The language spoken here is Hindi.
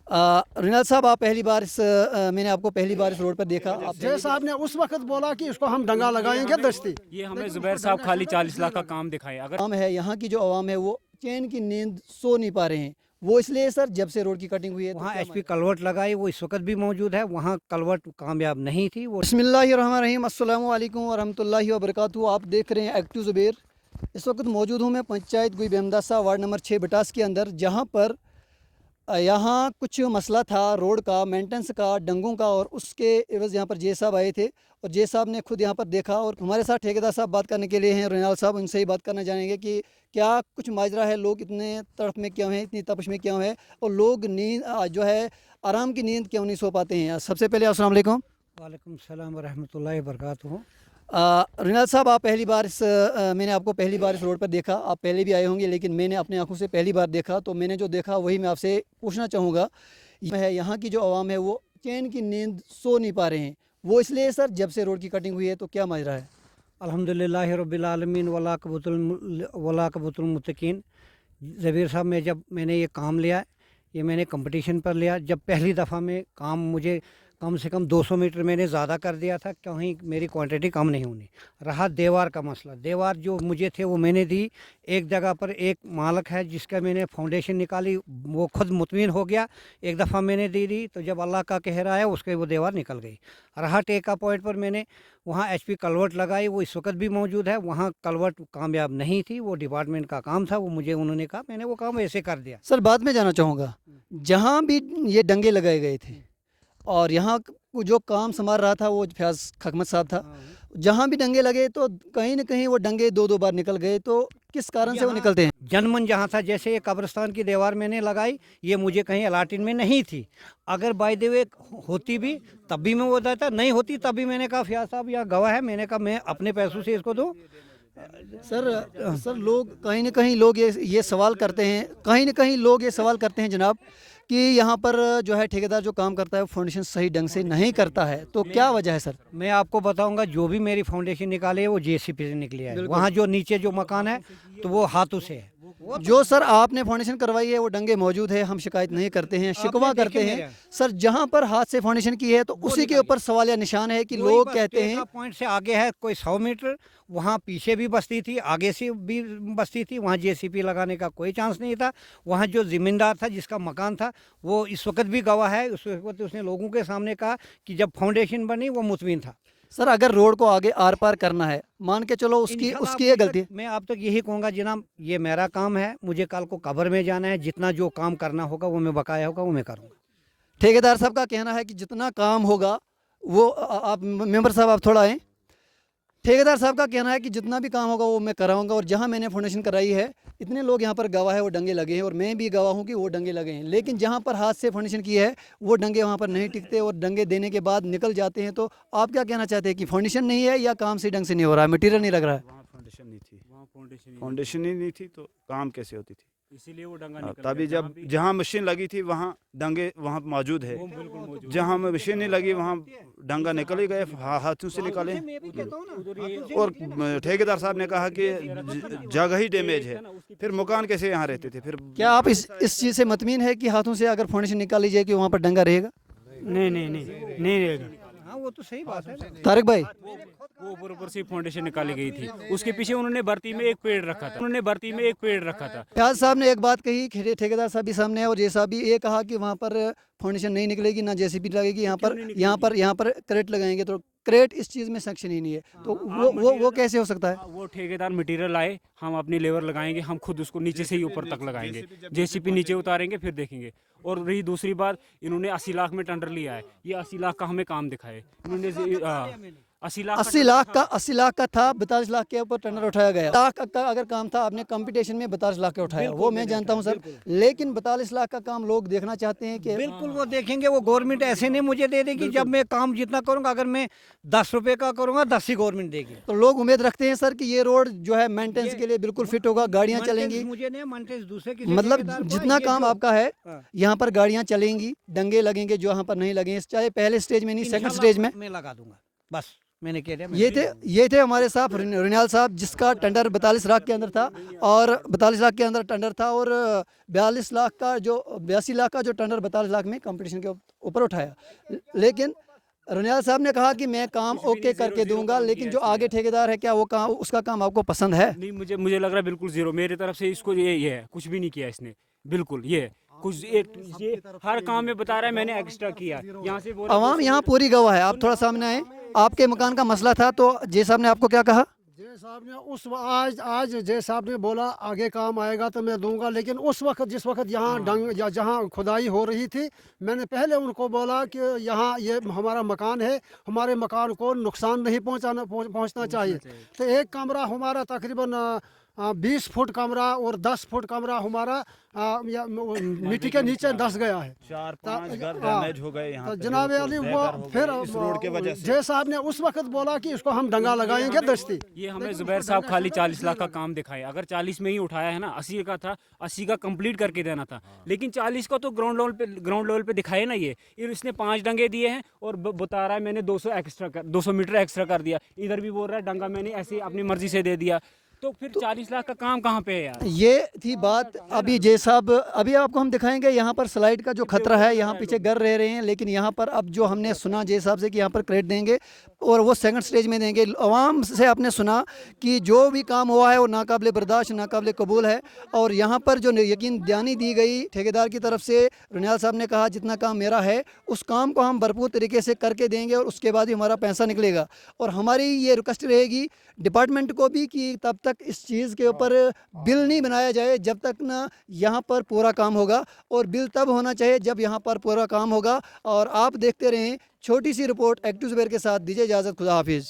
रिनाल साहब, आप पहली बार मैंने आपको पहली बार इस रोड पर देखा। आप जय साहब ने उस वक्त बोला कि इसको हम दंगा लगाएंगे दस्ती। ये हमें जुबैर साहब खाली 40 लाख का काम दिखाए। अगर आवाम है, यहाँ की जो आवाम है वो चैन की नींद सो नहीं पा रहे हैं। वो इसलिए सर जब से रोड की कटिंग हुई है तो वहाँ क्या एचपी कलवर्ट लगाई, वो इस वक्त भी मौजूद है। वहाँ कलवर्ट कामयाब नहीं थी। वो बिस्मिल्लाहिर्रहमानिर्रहीम, अस्सलामु अलैकुम वरहमतुल्लाहि वबरकातुहू। आप देख रहे हैं एक्टिव ज़ुबैर। इस वक्त मौजूद हूँ मैं पंचायत गुई बेमदासा वार्ड नंबर 6 बटास के अंदर, जहाँ पर यहाँ कुछ मसला था रोड का, मेंटेनेंस का, डंगों का, और उसके एवज़ यहाँ पर जे साहब आए थे और जे साहब ने खुद यहाँ पर देखा। और हमारे साथ ठेकेदार साहब बात करने के लिए हैं, रिनाल साहब, उनसे ही बात करना जानेंगे कि क्या कुछ माजरा है, लोग इतने तड़फ में क्यों हैं, इतनी तपश में क्यों है, और लोग नींद जो है आराम की नींद क्यों नहीं सो पाते हैं। सबसे पहले अस्सलाम वालेकुम। वालेकुम सलाम वरहमतुल्लाहि वबरकातुहू। रिनाल साहब, आप पहली बार मैंने आपको पहली बार इस रोड पर देखा। आप पहले भी आए होंगे, लेकिन मैंने अपनी आंखों से पहली बार देखा, तो मैंने जो देखा वही मैं आपसे पूछना चाहूँगा। यह है, यहाँ की जो आवाम है वो चैन की नींद सो नहीं पा रहे हैं। वो इसलिए सर जब से रोड की कटिंग हुई है तो क्या माजरा है? अल्हम्दुलिल्लाहि रब्बिल आलमीन वला कबुतुल मुत्तकीन। ज़बीर साहब, मैंने ये काम लिया, ये मैंने कंपटीशन पर लिया। जब पहली दफ़ा में काम मुझे कम से कम 200 मीटर मैंने ज़्यादा कर दिया था, कहीं मेरी क्वांटिटी कम नहीं होनी। रहा दीवार का मसला, दीवार जो मुझे थे वो मैंने दी। एक जगह पर एक मालक है जिसका मैंने फाउंडेशन निकाली, वो खुद मुतमिन हो गया। एक दफ़ा मैंने दे दी तो जब अल्लाह का कहर आया उसके वो दीवार निकल गई। रहा टेका पॉइंट पर मैंने वहाँ एचपी कलवर्ट लगाई, वो इस वक्त भी मौजूद है। वहाँ कलवर्ट कामयाब नहीं थी, वो डिपार्टमेंट का काम था, वो मुझे उन्होंने कहा, मैंने वो काम ऐसे कर दिया। सर बात में जाना चाहूँगा, जहाँ भी ये डंगे लगाए गए थे और यहाँ जो काम संभाल रहा था वो फयाज खकमत साहब था, जहाँ भी डंगे लगे तो कहीं ना कहीं वो डंगे दो दो बार निकल गए, तो किस कारण से वो निकलते हैं? जनमन जहाँ था, जैसे ये कब्रिस्तान की दीवार मैंने लगाई, ये मुझे कहीं अलाटिन में नहीं थी। अगर बाय द वे होती भी तब भी मैं वो देता, नहीं होती तब भी मैंने कहा फयाज साहब यहाँ गवाह है, मैंने कहा मैं अपने पैसों से इसको दूँ। सर लोग कहीं ना कहीं लोग ये सवाल करते हैं, कहीं ना कहीं लोग ये सवाल करते हैं जनाब कि यहाँ पर जो है ठेकेदार जो काम करता है वो फाउंडेशन सही ढंग से नहीं करता है, तो क्या वजह है सर? मैं आपको बताऊंगा, जो भी मेरी फाउंडेशन निकाले है वो जेसीपी से निकली है। वहाँ जो नीचे जो मकान है तो वो हाथों से है। जो सर आपने फाउंडेशन करवाई है वो डंगे मौजूद है, हम शिकायत नहीं करते हैं, शिकवा करते हैं। सर जहाँ पर हाथ से फाउंडेशन की है तो उसी के ऊपर सवाल या निशान है कि लोग कहते हैं पॉइंट से आगे है कोई 100 मीटर, वहाँ पीछे भी बस्ती थी, आगे से भी बस्ती थी, वहाँ जेसीपी लगाने का कोई चांस नहीं था। वहाँ जो जिम्मेदार था, जिसका मकान था, वो इस वक्त भी गवाह है। उस वक्त उसने लोगों के सामने कहा कि जब फाउंडेशन बनी वो मुतमिन था। सर अगर रोड को आगे आर पार करना है, मान के चलो उसकी ये गलती है। मैं आप तक यही कहूँगा जनाब, ये मेरा काम है, मुझे कल को कब्र में जाना है, जितना जो काम करना होगा वो मैं बकाया होगा वो मैं करूँगा। ठेकेदार साहब का कहना है कि जितना काम होगा वो आप मेंबर साहब आप थोड़ा आएँ। ठेकेदार साहब का कहना है कि जितना भी काम होगा वो मैं कराऊंगा, और जहां मैंने फाउंडेशन कराई है इतने लोग यहाँ पर गवाह है वो डंगे लगे हैं, और मैं भी गवाह हूँ कि वो डंगे लगे हैं, लेकिन जहाँ पर हाथ से फाउंडेशन की है वो डंगे वहाँ पर नहीं टिकते और डंगे देने के बाद निकल जाते हैं। तो आप क्या कहना चाहते हैं कि फाउंडेशन नहीं है या काम से ढंग से नहीं हो रहा है, मटीरियल नहीं लग रहा है? वहाँ फाउंडेशन नहीं थी, फाउंडेशन ही नहीं थी तो काम कैसे होती थी? इसीलिए वो डंगा तभी जब जहाँ मशीन लगी थी वहाँ डंगे वहाँ मौजूद है, जहाँ मशीन नहीं लगी वहाँ डंगा निकल ही गए, हाथों से निकाले। और ठेकेदार साहब ने कहा कि जगह ही डैमेज है, फिर मकान कैसे यहाँ रहते थे? फिर क्या आप इस चीज़ से मतमीन है कि हाथों से अगर फाउंडेशन निकाली जाए कि वहाँ पर डंगा रहेगा? नहीं रहेगा। हाँ, वो तो सही बात है। तारिक भाई, वो ऊपर से फाउंडेशन निकाली गई थी, उसके पीछे उन्होंने भर्ती में एक पेड़ रखा था। फयाज साहब ने एक बात कही, ठेकेदार साहब भी सामने है और जे साहब भी ये कहा कि वहाँ पर फाउंडेशन नहीं निकलेगी, ना जेसीबी लगेगी, यहाँ पर क्रेट लगाएंगे, तो क्रेट इस चीज़ में सेक्शन ही नहीं है, तो वो कैसे हो सकता है? वो ठेकेदार मटेरियल आए, हम अपनी लेबर लगाएंगे, हम खुद उसको नीचे से ही ऊपर तक लगाएंगे, जेसीपी नीचे उतारेंगे, फिर देखेंगे। और रही दूसरी बात, इन्होंने 80 लाख में टेंडर लिया है, ये 80 लाख का हमें काम दिखाए इन्होंने। 80 लाख का था, 42 लाख के ऊपर टेंडर उठाया गया। लाख का अगर काम था, आपने कंपटीशन में 42 लाख का उठाया, वो मैं जानता हूं सर, लेकिन 42 लाख का काम लोग देखना चाहते हैं कि बिल्कुल वो देखेंगे। वो गवर्नमेंट ऐसे नहीं मुझे दे देगी, जब मैं काम जितना करूंगा, अगर मैं 10 रुपए का करूंगा 10 ही गवर्नमेंट देगी। तो लोग उम्मीद रखते हैं सर कि ये रोड जो है मेंटेनेंस के लिए बिल्कुल फिट होगा, गाड़ियां चलेंगी। मुझे नहीं, मेंटेनेंस दूसरे की, मतलब जितना काम आपका है यहाँ पर गाड़ियां चलेंगी, डंगे लगेंगे जो यहाँ पर नहीं लगे, चाहे पहले स्टेज में नहीं सेकंड स्टेज में। मैं लगा दूंगा, बस मैंने कह दिया ये थे हमारे साथ रुनियाल साहब, जिसका टेंडर 42 लाख के अंदर था, और 42 लाख के अंदर टेंडर था, और 82 लाख का जो टेंडर 42 लाख में कंपटीशन के ऊपर उठाया। लेकिन रुनियाल साहब ने कहा कि मैं काम ओके करके दूंगा, लेकिन जो आगे ठेकेदार है, क्या वो काम, उसका काम आपको पसंद है? नहीं, मुझे लग रहा है बिल्कुल जीरो मेरी तरफ से। इसको ये है, कुछ भी नहीं किया इसने, बिल्कुल ये कुछ ये हर काम में बता रहा है मैंने एक्स्ट्रा किया। यहाँ से आवाम यहाँ पूरी गवाह है। आप थोड़ा सामने आए। आपके मकान का मसला था, तो जय साहब ने आपको क्या कहा? जय साहब ने आज जय साहब ने बोला आगे काम आएगा तो मैं दूंगा, लेकिन उस वक्त जिस वक्त यहाँ या जहाँ खुदाई हो रही थी, मैंने पहले उनको बोला कि यहाँ ये हमारा मकान है, हमारे मकान को नुकसान नहीं पहुँचना चाहिए। तो एक कमरा हमारा तकरीबन 20 फुट कमरा और 10 फुट कमरा हमारा मिट्टी के नीचे धंस गया है। 4-5 घर डैमेज हो गए यहाँ तो जनाब अली वो फिर रोड के वजह से जय साहब ने उस वक्त बोला कि इसको हम दंगा लगाएंगे दस्ती। ये हमें जुबैर साहब खाली 40 लाख का काम दिखाए। अगर 40 में ही उठाया है ना, 80 का था, 80 का कंप्लीट करके देना था, लेकिन 40 का तो ग्राउंड लेवल पे दिखाए ना। ये इसने 5 डंगे दिए हैं और बता रहा है मैंने 200 मीटर एक्स्ट्रा कर दिया। इधर भी बोल रहा है डंगा मैंने ऐसे अपनी मर्जी से दे दिया। तो फिर 40 लाख का काम कहाँ पे है यार? ये थी बात। अभी जय साहब, अभी आपको हम दिखाएंगे यहाँ पर स्लाइड का जो खतरा है, यहाँ पीछे घर रह रहे हैं, लेकिन यहाँ पर अब जो हमने सुना जय साहब से कि यहाँ पर क्रेडिट देंगे और वो सेकंड स्टेज में देंगे। अवाम से आपने सुना कि जो भी काम हुआ है वो नाकाबिले बर्दाश्त, नाकाबिले कबूल है। और यहाँ पर जो यकीन दहानी दी गई ठेकेदार की तरफ से, रुनियाल साहब ने कहा जितना काम मेरा है उस काम को हम भरपूर तरीके से करके देंगे और उसके बाद ही हमारा पैसा निकलेगा। और हमारी ये रिक्वेस्ट रहेगी डिपार्टमेंट को भी कि तब तक इस चीज़ के ऊपर बिल नहीं बनाया जाए जब तक ना यहाँ पर पूरा काम होगा, और बिल तब होना चाहिए जब यहाँ पर पूरा काम होगा। और आप देखते रहें छोटी सी रिपोर्ट एक्टिव ज़ुबैर के साथ। दीजिए इजाज़त, खुदा हाफिज़।